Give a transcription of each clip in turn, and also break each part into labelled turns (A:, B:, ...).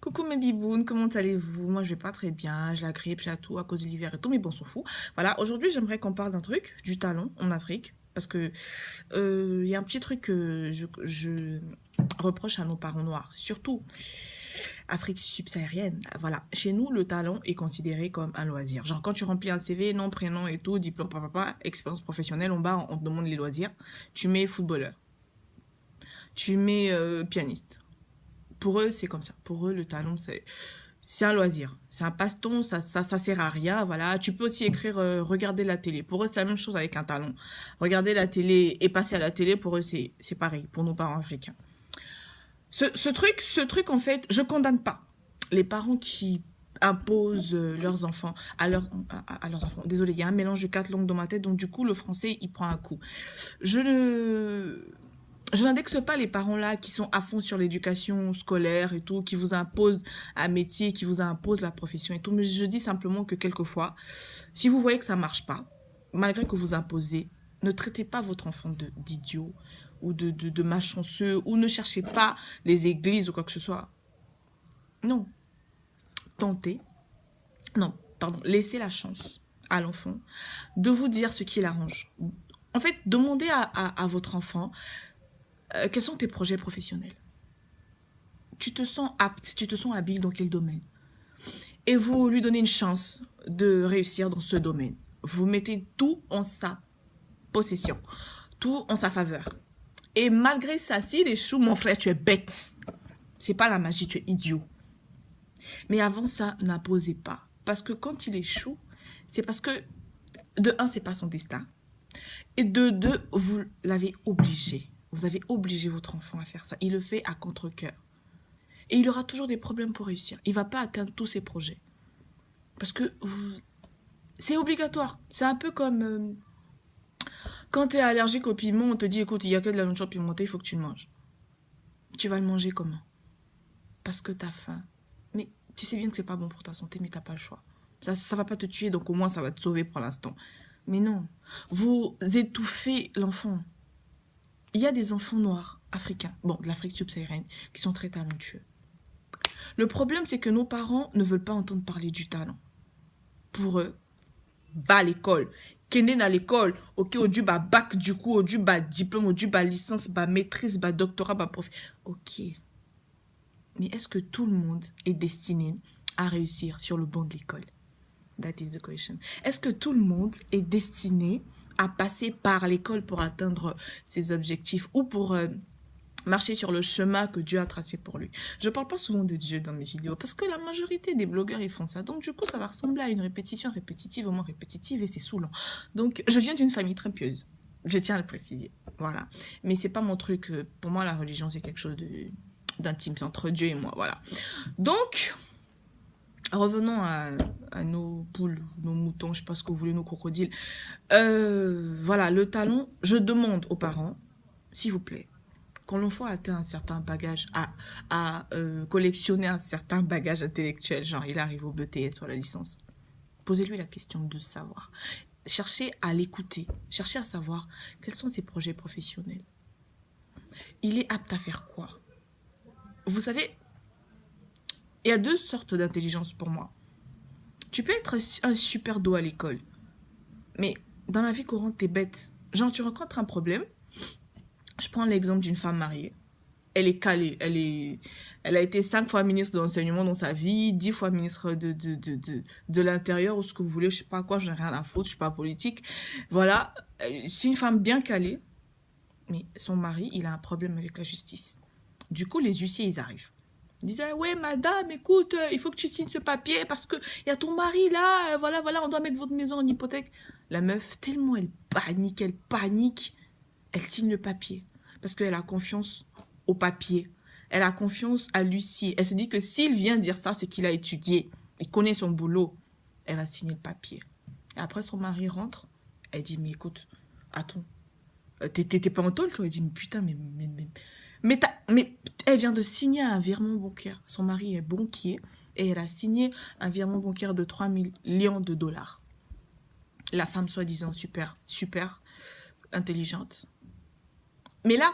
A: Coucou mes bibounes, comment allez-vous? Moi je vais pas très bien, j'ai la grippe, j'ai la toux à cause de l'hiver et tout, mais bon, on s'en fout. Voilà, aujourd'hui j'aimerais qu'on parle d'un truc, du talent en Afrique, parce que il y a un petit truc que je reproche à nos parents noirs, surtout Afrique subsaharienne. Voilà, chez nous le talent est considéré comme un loisir. Genre quand tu remplis un CV, nom, prénom et tout, diplôme, papa, expérience professionnelle, en bas on te demande les loisirs, tu mets footballeur, tu mets pianiste. Pour eux, c'est comme ça. Pour eux, le talent, c'est un loisir. C'est un passe-temps, ça sert à rien. Voilà. Tu peux aussi écrire regarder la télé. Pour eux, c'est la même chose avec un talent. Regarder la télé et passer à la télé, pour eux, c'est pareil, pour nos parents africains. Ce truc, en fait, je condamne pas les parents qui imposent leurs enfants à leurs enfants. Désolée, il y a un mélange de quatre langues dans ma tête, donc du coup, le français, il prend un coup. Je ne je n'indexe pas les parents là qui sont à fond sur l'éducation scolaire et tout, qui vous imposent un métier, qui vous imposent la profession et tout, mais je dis simplement que quelquefois, si vous voyez que ça marche pas, malgré que vous imposez, ne traitez pas votre enfant d'idiot ou de malchanceux ou ne cherchez pas les églises ou quoi que ce soit. Non, tentez, non, pardon, laissez la chance à l'enfant de vous dire ce qui l'arrange. En fait, demandez à votre enfant quels sont tes projets professionnels. Tu te sens apte, tu te sens habile dans quel domaine. Et vous lui donnez une chance de réussir dans ce domaine. Vous mettez tout en sa possession, tout en sa faveur. Et malgré ça, s'il échoue, mon frère, tu es bête. C'est pas la magie, tu es idiot. Mais avant ça, n'imposez pas. Parce que quand il échoue, c'est parce que, de un, c'est pas son destin. Et de deux, vous l'avez obligé. Vous avez obligé votre enfant à faire ça. Il le fait à contre-cœur. Et il aura toujours des problèmes pour réussir. Il ne va pas atteindre tous ses projets. Parce que c'est obligatoire. C'est un peu comme quand tu es allergique au piment, on te dit, écoute, il n'y a que de la nourriture pimentée, il faut que tu le manges. Tu vas le manger comment? Parce que tu as faim. Mais tu sais bien que c'est pas bon pour ta santé, mais tu n'as pas le choix. Ça ne va pas te tuer, donc au moins ça va te sauver pour l'instant. Mais non, vous étouffez l'enfant. Il y a des enfants noirs, africains, bon, de l'Afrique subsaharienne, qui sont très talentueux. Le problème, c'est que nos parents ne veulent pas entendre parler du talent. Pour eux, va à l'école. Kende à l'école. Ok, au bah bac du coup, au bah diplôme, au bah licence, bah maîtrise, bah doctorat, bah prof. Ok. Mais est-ce que tout le monde est destiné à réussir sur le banc de l'école? That is the question. Est-ce que tout le monde est destiné à passer par l'école pour atteindre ses objectifs ou pour marcher sur le chemin que Dieu a tracé pour lui. Je parle pas souvent de Dieu dans mes vidéos parce que la majorité des blogueurs ils font ça. Donc du coup ça va ressembler à une répétition répétitive, au moins répétitive et c'est saoulant. Donc je viens d'une famille très pieuse. Je tiens à le préciser. Voilà. Mais c'est pas mon truc. Pour moi la religion c'est quelque chose d'intime. C'est entre Dieu et moi. Voilà. Donc revenons à nos poules, nos moutons, je sais pas ce que vous voulez, nos crocodiles. Voilà, le talent, je demande aux parents, s'il vous plaît, quand l'enfant atteint un certain bagage, collectionner un certain bagage intellectuel, genre il arrive au BTS ou à la licence, posez-lui la question de savoir. Cherchez à l'écouter, cherchez à savoir quels sont ses projets professionnels. Il est apte à faire quoi? Vous savez, il y a deux sortes d'intelligence pour moi. Tu peux être un super dos à l'école, mais dans la vie courante, t'es bête. Genre, tu rencontres un problème. Je prends l'exemple d'une femme mariée. Elle est calée. Elle a été 5 fois ministre de l'enseignement dans sa vie, 10 fois ministre de l'Intérieur ou ce que vous voulez, je sais pas quoi, je n'ai rien à foutre, je suis pas politique. Voilà. C'est une femme bien calée, mais son mari, il a un problème avec la justice. Du coup, les huissiers, ils arrivent. Ils disent, ah ouais, madame, écoute, il faut que tu signes ce papier parce qu'il y a ton mari là, voilà, on doit mettre votre maison en hypothèque. La meuf, tellement elle panique, elle signe le papier parce qu'elle a confiance au papier. Elle a confiance à l'huissier. Elle se dit que s'il vient dire ça, c'est qu'il a étudié. Il connaît son boulot. Elle va signer le papier. Et après, son mari rentre. Elle dit, mais écoute, attends, t'es pas en tôle, toi? Elle dit, mais putain, mais elle vient de signer un virement bancaire. Son mari est banquier et elle a signé un virement bancaire de 3 millions de dollars. La femme soi-disant super intelligente. Mais là,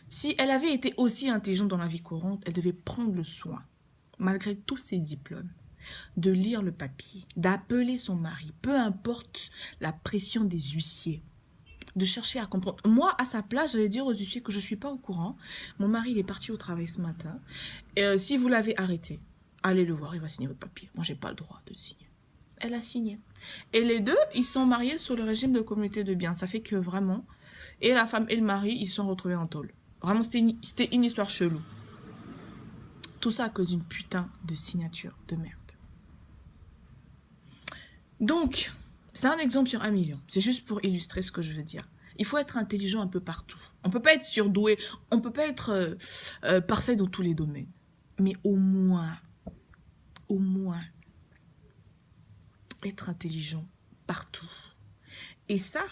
A: si elle avait été aussi intelligente dans la vie courante, elle devait prendre le soin malgré tous ses diplômes, de lire le papier, d'appeler son mari, peu importe la pression des huissiers, de chercher à comprendre. Moi, à sa place, j'allais dire aux huissiers que je ne suis pas au courant. Mon mari, il est parti au travail ce matin. Et si vous l'avez arrêté, allez le voir, il va signer votre papier. Moi, je n'ai pas le droit de le signer. Elle a signé. Et les deux, ils sont mariés sous le régime de communauté de biens. Ça fait que vraiment, et la femme et le mari, ils se sont retrouvés en tôle. Vraiment, c'était une histoire chelou. Tout ça à cause d'une putain de signature de merde. Donc, c'est un exemple sur 1 million. C'est juste pour illustrer ce que je veux dire. Il faut être intelligent un peu partout. On ne peut pas être surdoué, on ne peut pas être parfait dans tous les domaines. Mais au moins, être intelligent partout. Et ça,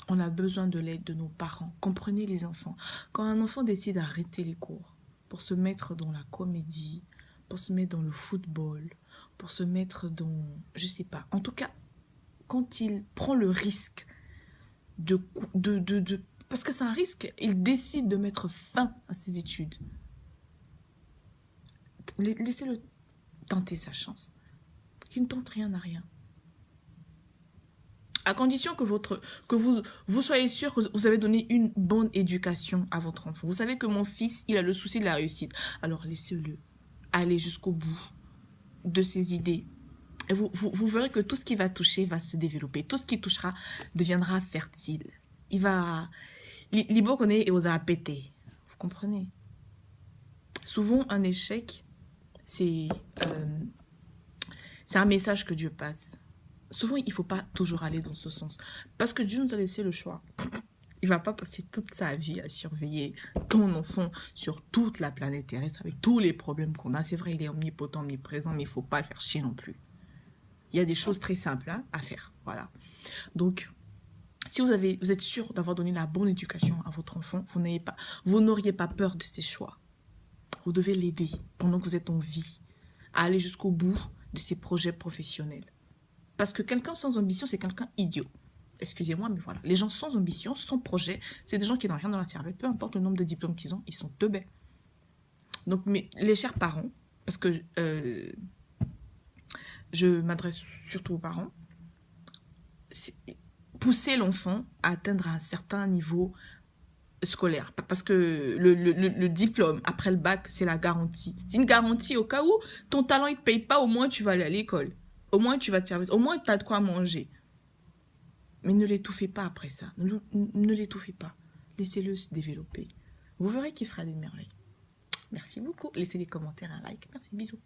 A: on a besoin de l'aide de nos parents. Comprenez les enfants. Quand un enfant décide d'arrêter les cours pour se mettre dans la comédie, pour se mettre dans le football, pour se mettre dans, je sais pas. En tout cas, quand il prend le risque parce que c'est un risque, il décide de mettre fin à ses études. Laissez-le tenter sa chance. Qu'il ne tente rien à rien. À condition que vous soyez sûr que vous avez donné une bonne éducation à votre enfant. Vous savez que mon fils, il a le souci de la réussite. Alors laissez-le aller jusqu'au bout de ses idées. Et vous verrez que tout ce qui va toucher va se développer. Tout ce qui touchera deviendra fertile. Il va... Libo connaît et osa péter. Vous comprenez? Souvent, un échec, c'est un message que Dieu passe. Souvent, il ne faut pas toujours aller dans ce sens. Parce que Dieu nous a laissé le choix. Il ne va pas passer toute sa vie à surveiller ton enfant sur toute la planète terrestre avec tous les problèmes qu'on a. C'est vrai, il est omnipotent, omniprésent, mais il ne faut pas le faire chier non plus. Il y a des choses très simples à faire. Voilà. Donc, si vous êtes sûr d'avoir donné la bonne éducation à votre enfant, vous n'auriez pas peur de ses choix. Vous devez l'aider pendant que vous êtes en vie à aller jusqu'au bout de ses projets professionnels. Parce que quelqu'un sans ambition, c'est quelqu'un idiot. Excusez-moi, mais voilà. Les gens sans ambition, sans projet, c'est des gens qui n'ont rien dans la cervelle. Peu importe le nombre de diplômes qu'ils ont, ils sont teubés. Donc, les chers parents, parce que je m'adresse surtout aux parents, poussez l'enfant à atteindre un certain niveau scolaire. Parce que le diplôme, après le bac, c'est la garantie. C'est une garantie au cas où ton talent ne te paye pas, au moins tu vas aller à l'école. Au moins tu vas te servir. Au moins tu as de quoi manger. Mais ne l'étouffez pas après ça. Ne l'étouffez pas. Laissez-le se développer. Vous verrez qu'il fera des merveilles. Merci beaucoup. Laissez des commentaires, un like. Merci, bisous.